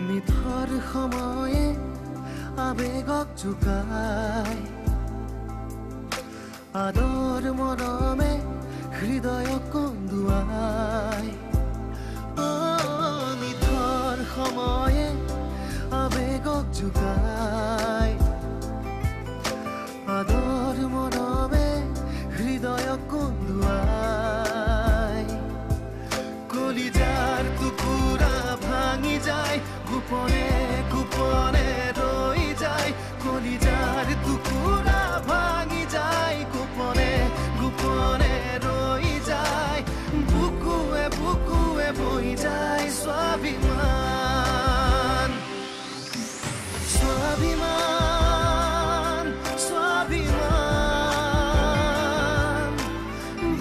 নিথৰ সময়ে আবেগক জোকাই আদৰ মৰমে হৃদয়ক কন্দুৱাই নিথৰ সময়ে আবেগক জোকাই আদৰ মৰমে হৃদয়ক কন্দুৱাই কলিজাৰ টুকুৰা ভাঙি যায় গোপনে গোপনে ৰৈ যায় কলিজাৰ টুকুৰা ভাঙি যায় গোপনে গোপনে ৰৈ যায় বুকুৱে বুকুৱে বৈ যায় স্বাভিমান স্বাভিমান স্বাভিমান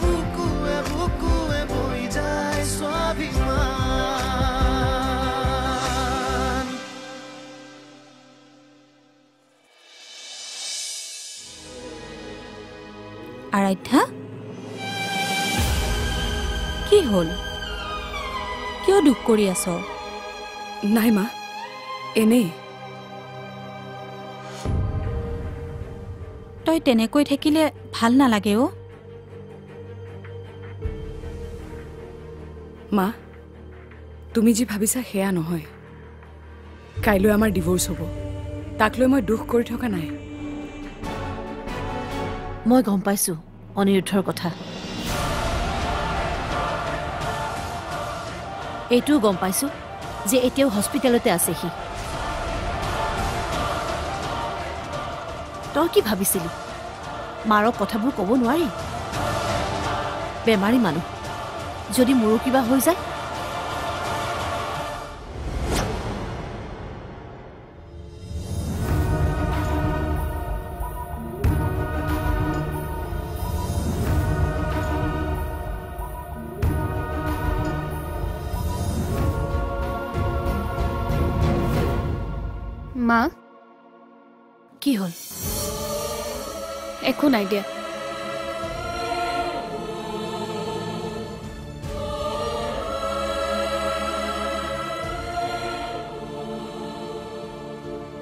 বুকুৱে বুকুৱে বৈ যায় স্বাভিমান আৰাধ্যা কি হ'ল কিয় দুখ কৰি আছ নাই মা এনেই তই তেনেকৈ থাকিলে ভাল নালাগে অ মা তুমি যি ভাবিছা সেয়া নহয় কাইলৈ আমাৰ ডিভোৰ্স হ'ব তাক লৈ মই দুখ কৰি থকা নাই মই গম পাইছো অনিৰুদ্ধৰ কথা এইটোও গম পাইছো যে এতিয়াও হস্পিটেলতে আছে সি তই কি ভাবিছিলি মাৰক কথাবোৰ ক'ব নোৱাৰি বেমাৰী মানুহ যদি মোৰো কিবা হৈ যায় মা কি হ'ল একো নাই দিয়া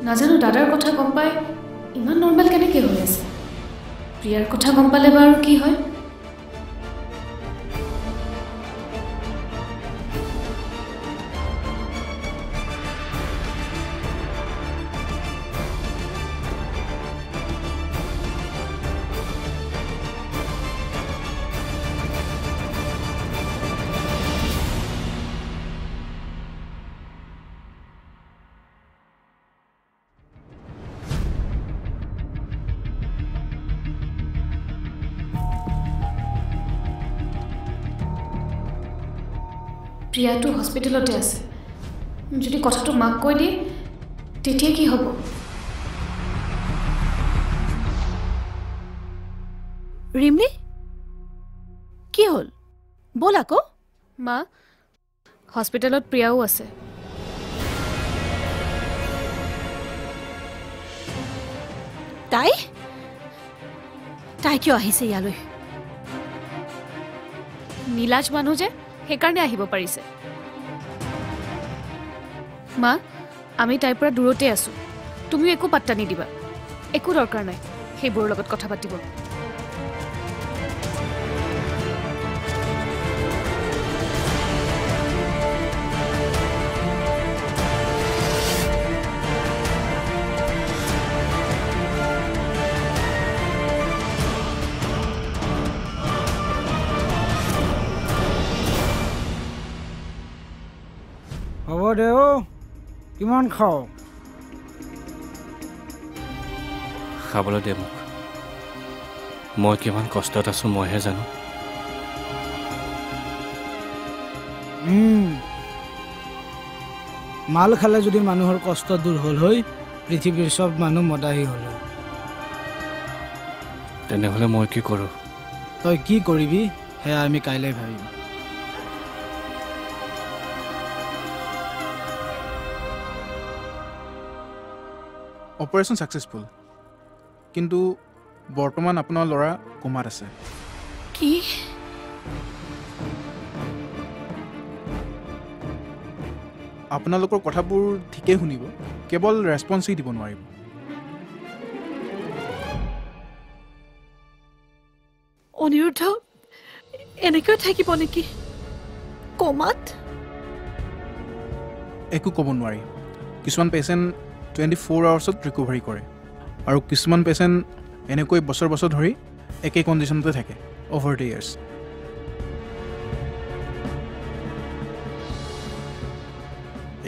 নাজানো দাদাৰ কথা গম পাই ইমান নৰ্মেল কেনেকৈ হৈ আছে প্ৰিয়াৰ কথা গম পালে বাৰু কি হয় প্ৰিয়াটো হস্পিটেলতে আছে যদি কথাটো মাক কৈ দিয়ে তেতিয়া কি হ'ব ৰিমলি কি হ'ল বল আকৌ মা হস্পিটেলত প্ৰিয়াও আছে তাই তাই কিয় আহিছে ইয়ালৈ নীলাজ মানুহ যে সেইকাৰণে আহিব পাৰিছে মা আমি তাইৰ পৰা দূৰতে আছো তুমিও একো পাত্তা নিদিবা একো দৰকাৰ নাই সেইবোৰৰ লগত কথা পাতিব হ'ব দে অ কিমান খাওঁ খাবলৈ দে মোক মই কিমান কষ্টত আছো মইহে জানো মাল খালে যদি মানুহৰ কষ্ট দূৰ হ'ল হৈ পৃথিৱীৰ চব মানুহ মদাহী হ'ল তেনেহ'লে মই কি কৰোঁ তই কি কৰিবি সেয়া আমি কাইলৈ ভাবিম অপাৰেশ্যন সাকসেসফুল কিন্তু বৰ্তমান আপোনাৰ ল'ৰা কোমাত আছে কি আপোনালোকৰ কথাবোৰ ঠিকেই শুনিব, কেৱল ৰেছপন্সেই দিব নোৱাৰিব। অনিৰুদ্ধ এনেকৈ থাকিব নেকি কমাত? একো ক'ব নোৱাৰি। কিছুমান পেচেণ্ট 24 আৱাৰ্ছত ৰিকভাৰী কৰে আৰু কিছুমান পেচেণ্ট এনেকৈ বছৰ বছৰ ধৰি একেই কণ্ডিশ্যনতে থাকে অভাৰ দ্য ইয়াৰ্ছ।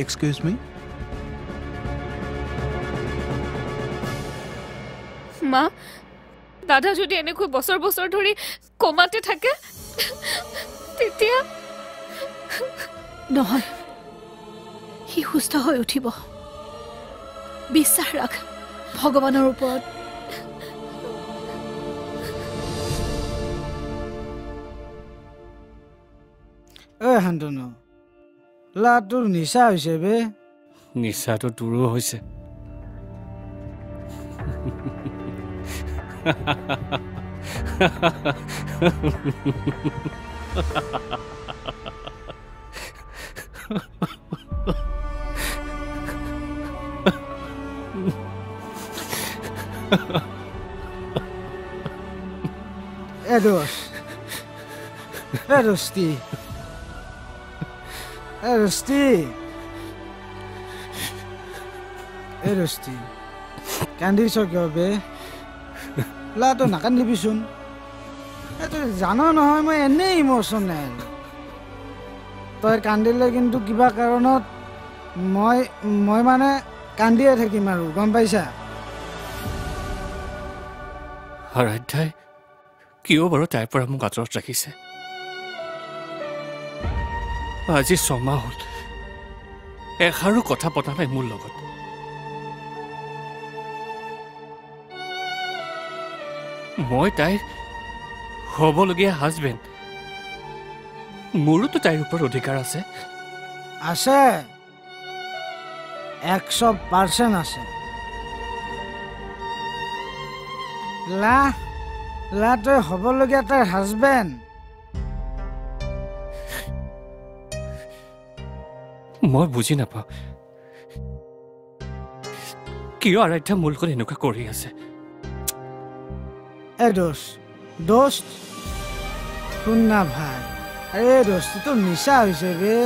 এক্সকিউজ মি, মা দাদা যদি এনেকৈ বছৰ বছৰ ধৰি কমাতে থাকে তেতিয়া নহয়, সি সুস্থ হৈ উঠিব। বিশ্বাস ৰাখ ভগৱানৰ ওপৰত। শান্তনু, ল'ৰাটোৰ নিচা হৈছে বে। নিচাটো তোৰো হৈছে। ৰস্তি কান্দিছ কিয় বে? ল'ৰাটো নাকান্দিবিচোন। তই জান নহয় মই এনেই ইম'চনেল। তই কান্দিলে কিন্তু কিবা কাৰণত মই মানে কান্দিয়ে থাকিম আৰু, গম পাইছা? আৰাধ্যাই কিয় বাৰু তাইৰ পৰা মোক আঁতৰত ৰাখিছে? আজি 6 মাহ হ'ল এষাৰো কথা পতা নাই মোৰ লগত। মই তাইৰ হ'বলগীয়া হাজবেণ্ড, মোৰোতো তাইৰ ওপৰত অধিকাৰ আছে। আছে, 100% আছে। তই হ'বলগীয়া তাইৰ হাজবেণ্ড। মই বুজি নাপাওঁ কিয় আৰাধ্যা মোৰ লগত এনেকুৱা কৰি আছে। দোস্ত শুন না ভাই, দোস্ত তোৰ নিচা হৈছে বে।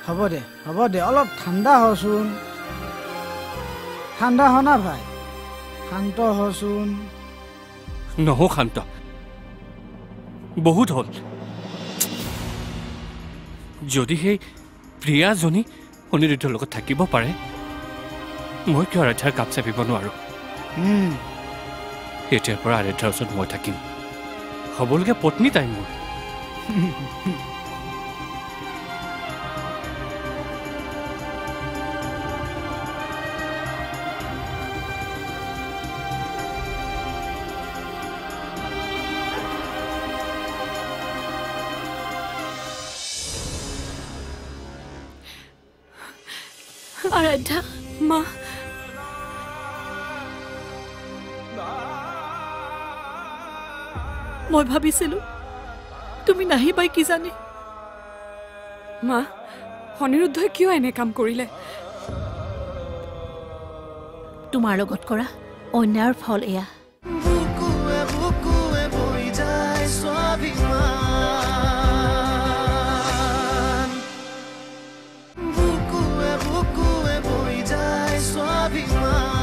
হ'ব দে অলপ ঠাণ্ডা হচোন। ঠাণ্ডা হ না ভাই, শান্ত হচোন। নহওঁ শান্ত, বহুত হ'ল। যদি সেই প্ৰিয়াজনী অনিৰুদ্ধৰ লগত থাকিব পাৰে, মই কিয় আৰাধ্যাৰ কাপ চাপিব নোৱাৰোঁ? এতিয়াৰ পৰা আৰাধ্যাৰ ওচৰত মই থাকিম। হ'বলগীয়া পত্নী তাই মোৰ। আৰাধ্যা মা, মই ভাবিছিলো তুমি নাহিবাই কি জানি। মা, অনিৰুদ্ধই কিয় এনে কাম কৰিলে? তোমাৰ লগত কৰা অন্যায়ৰ ফল এয়া। বুকুৱে বুকুৱে বৈ যায় স্বাভিমান, বুকুৱে বুকুৱে বৈ যায় স্বাভিমান।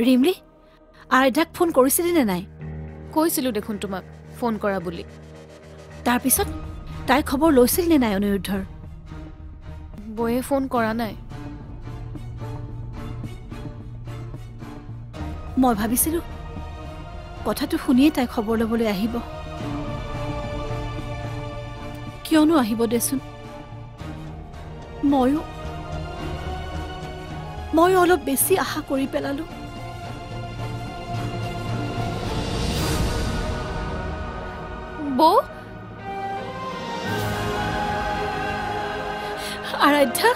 ৰিমলি, আৰাধ্যাক ফোন কৰিছিলি নে নাই? কৈছিলোঁ দেখোন তোমাক ফোন কৰা বুলি। তাৰপিছত তাইৰ খবৰ লৈছিল নে নাই অনিৰুদ্ধৰ? বৌয়ে ফোন কৰা নাই। মই ভাবিছিলোঁ কথাটো শুনিয়ে তাই খবৰ ল'বলৈ আহিব। কিয়নো আহিব দেচোন। ময়ো অলপ বেছি আশা কৰি পেলালোঁ। বৌ, আৰাধ্যা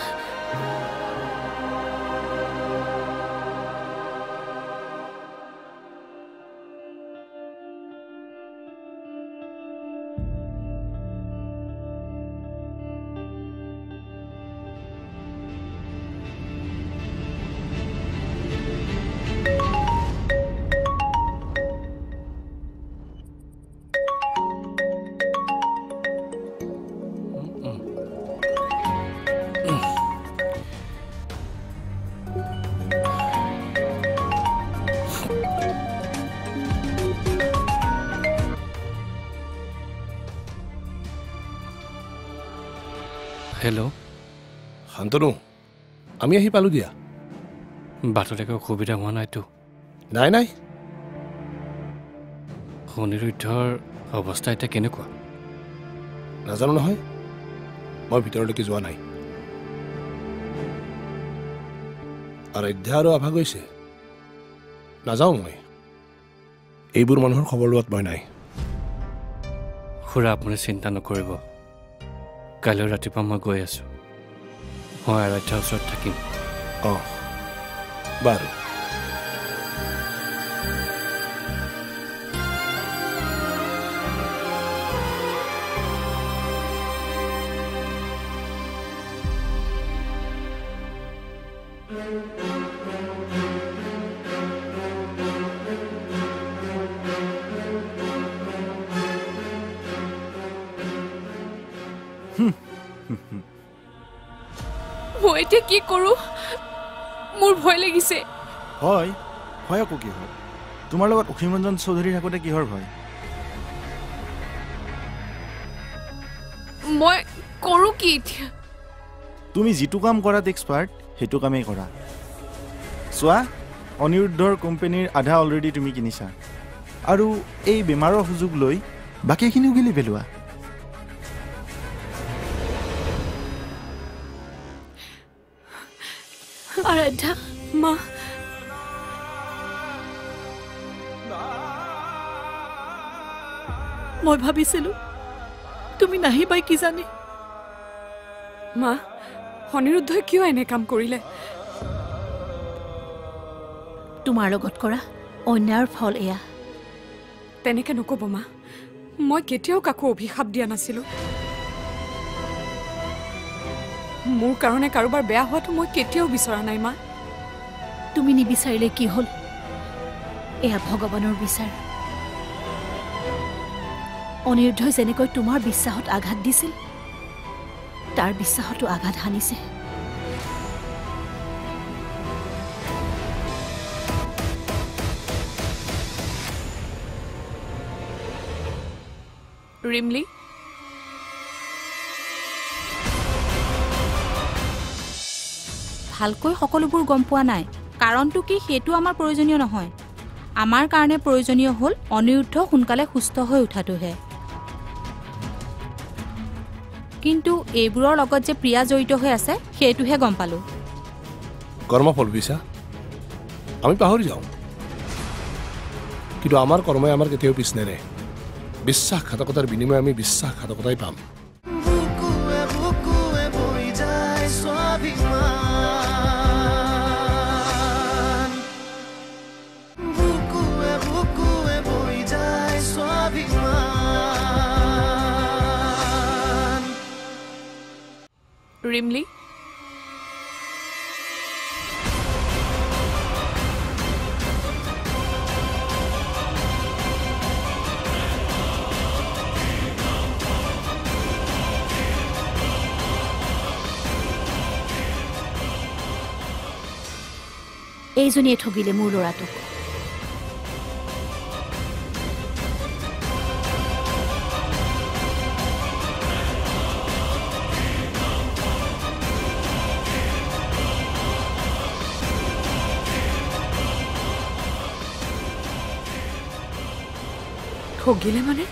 হেল্ল' শান্তনু আমি আহি পালোঁ দিয়া বাটত একো অসুবিধা হোৱা নাইতো নাই নাই অনিৰুদ্ধৰ অৱস্থা এতিয়া কেনেকুৱা নাজানো নহয় মই ভিতৰলৈকে যোৱা নাই আৰাধ্যা আৰু আভা গৈছে নাযাওঁ মই এইবোৰ মানুহৰ খবৰ লোৱাত মই নাই খুৰা আপুনি চিন্তা নকৰিব কাইলৈ ৰাতিপুৱা মই গৈ আছোঁ মই আৰাধ্যাৰ ওচৰত থাকিম অঁ বাৰু মই এতিয়া কি কৰোঁ মোৰ ভয় লাগিছে হয় ভয় আকৌ কি হয় তোমাৰ লগত অসীম ৰঞ্জন চৌধুৰী থাকোঁতে কিহৰ ভয় মই কৰোঁ কি এতিয়া তুমি যিটো কাম কৰাত এক্সপাৰ্ট সেইটো কামেই কৰা চোৱা অনিৰুদ্ধৰ কোম্পানীৰ আধা অলৰেডি তুমি কিনিছা আৰু এই বেমাৰৰ সুযোগ লৈ বাকীখিনিও গিলি পেলোৱা আৰাধ্যা মা মই ভাবিছিলো তুমি নাহিবাই কি জানি মা অনিৰুদ্ধই কিয় এনে কাম কৰিলে তোমাৰ লগত কৰা অন্যায়ৰ ফল এয়া তেনেকে নক'ব মা মই কেতিয়াও কাকো অভিশাপ দিয়া নাছিলোঁ মোৰ কাৰণে কাৰোবাৰ বেয়া হোৱাটো মই কেতিয়াও বিচৰা নাই মা তুমি নিবিচাৰিলে কি হ'ল এয়া ভগৱানৰ বিচাৰ অনিৰুদ্ধই যেনেকৈ তোমাৰ বিশ্বাসত আঘাত দিছিল তাৰ বিশ্বাসতো আঘাত হানিছে ৰিমলি ভালকৈ সকলোবোৰ গম পোৱা নাই কাৰণটো কি সেইটো আমাৰ প্ৰয়োজনীয় নহয় আমাৰ কাৰণে প্ৰয়োজনীয় হ'ল অনিৰুদ্ধ সোনকালে সুস্থ হৈ উঠাটোহে কিন্তু এইবোৰৰ লগত যে প্ৰিয়া জড়িত হৈ আছে সেইটোহে গম পালোঁ কৰ্মফল বিছা আমি পাহৰি যাওঁ কিন্তু আমাৰ কৰ্মই আমাৰ কেতিয়াও পিছ নেৰে বিশ্বাসঘাতকতাৰ বিনিময়ে আমি বিশ্বাসঘাতকতাই পাম বুকুৱে বুকুৱে বৈ যায় স্বাভিমান বুকুৱে বুকুৱে বৈ যায় স্বাভিমান ৰিমলি এইজনীয়ে ঠগিলে মোৰ ল'ৰাটোক ঠগিলে মানে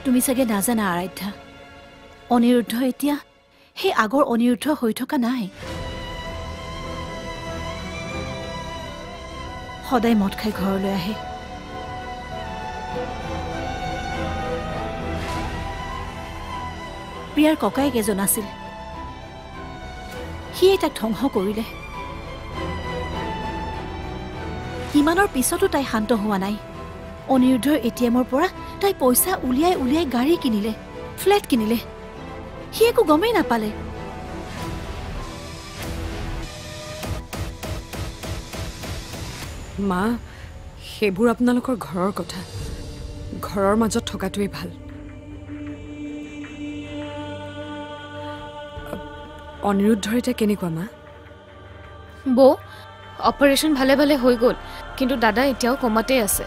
তুমি চাগে নাজানা আৰাধ্যা অনিৰুদ্ধ এতিয়া সেই আগৰ অনিৰুদ্ধ হৈ থকা নাই সদায় মদ খাই ঘৰলৈ আহে প্ৰিয়াৰ ককায়েক এজন আছিল সিয়ে তাক ধ্বংস কৰিলে ইমানৰ পিছতো তাই শান্ত হোৱা নাই অনিৰুদ্ধৰ এটিএমৰ পৰা তাই পইচা উলিয়াই উলিয়াই গাড়ী কিনিলে ফ্লেট কিনিলে সি একো গমেই নাপালে মা সেইবোৰ আপোনালোকৰ ঘৰৰ কথা ঘৰৰ মাজত থকাটোৱেই ভাল অনিৰুদ্ধৰ এতিয়া কেনেকুৱা মা বৌ অপাৰেশ্যন ভালে ভালে হৈ গ'ল কিন্তু দাদা এতিয়াও কমাতে আছে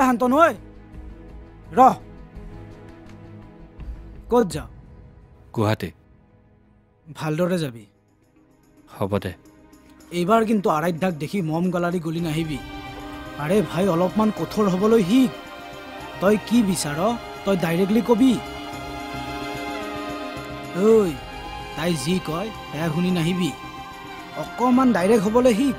শান্তনু ঐ ৰহ ক'ত যাওঁ গুৱাহাটী ভালদৰে যাবি হ'ব দে এইবাৰ কিন্তু আৰাধ্যাক দেখি মম গালাৰি গলি নাহিবি আৰে ভাই অলপমান কঠোৰ হ'বলৈ শিক তই কি বিচাৰ তই ডাইৰেক্টলি কবি ঐ তাই যি কয় সেয়া শুনি নাহিবি অকণমান ডাইৰেক্ট হ'বলৈ শিক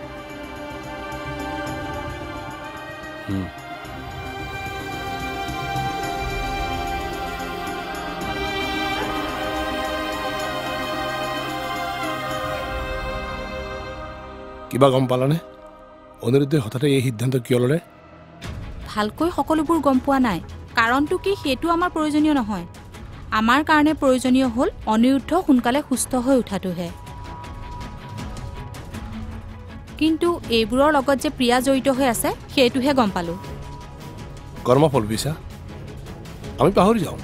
কিবা গম পালানে অনিৰুদ্ধই হঠাতে এই সিদ্ধান্ত কিয় ল'লে ভালকৈ সকলোবোৰ গম পোৱা নাই কাৰণটো কি সেইটো আমাৰ প্ৰয়োজনীয় নহয় আমাৰ কাৰণে প্ৰয়োজনীয় হ'ল অনিৰুদ্ধ সোনকালে সুস্থ হৈ উঠাটোহে কিন্তু এইবোৰৰ লগত যে প্ৰিয়া জড়িত হৈ আছে সেইটোহে গম পালোঁ কৰ্মফল বিছা আমি পাহৰি যাওঁ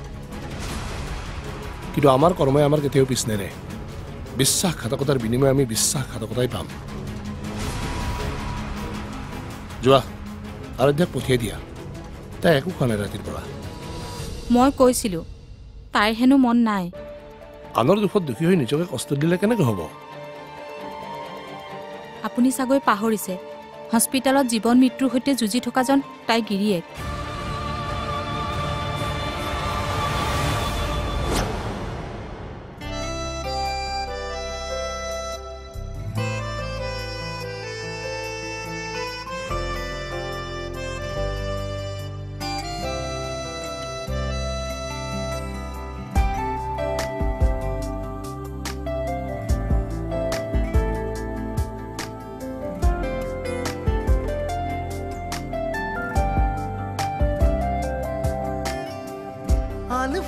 কিন্তু আমাৰ কৰ্মই আমাৰ কেতিয়াও পিছ নেৰে বিশ্বাসঘাতকতাৰ বিনিময়ে আমি বিশ্বাসঘাতকতাই পাম যোৱা আৰাধ্যাক পঠিয়াই দিয়া তাই একো খোৱা নাই ৰাতিৰ পৰা মই কৈছিলোঁ তাইৰ হেনো মন নাই আনৰ দুখত দুখী হৈ নিজকে কষ্ট দিলে কেনেকৈ হ'ব আপুনি চাগৈ পাহৰিছে হস্পিটেলত জীৱন মৃত্যুৰ সৈতে যুঁজি থকাজন তাই গিৰিয়েক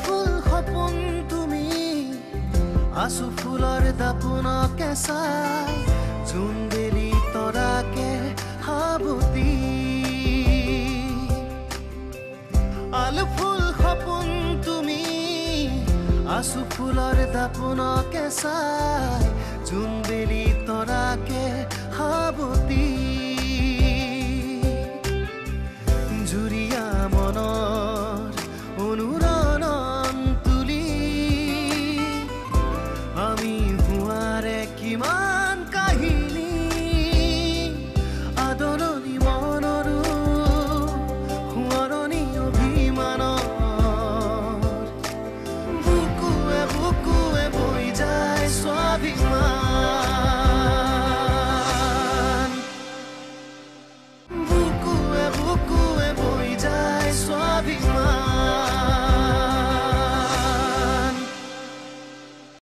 ফুল সপোন তুমি আছো ফুলৰ দাপোনকে চাই জোনবেলি তৰাকে হাবতি আলু ফুল সপোন তুমি আছো ফুলৰ দাপোনকে চাই জোনবেলি তৰাকে হাবতি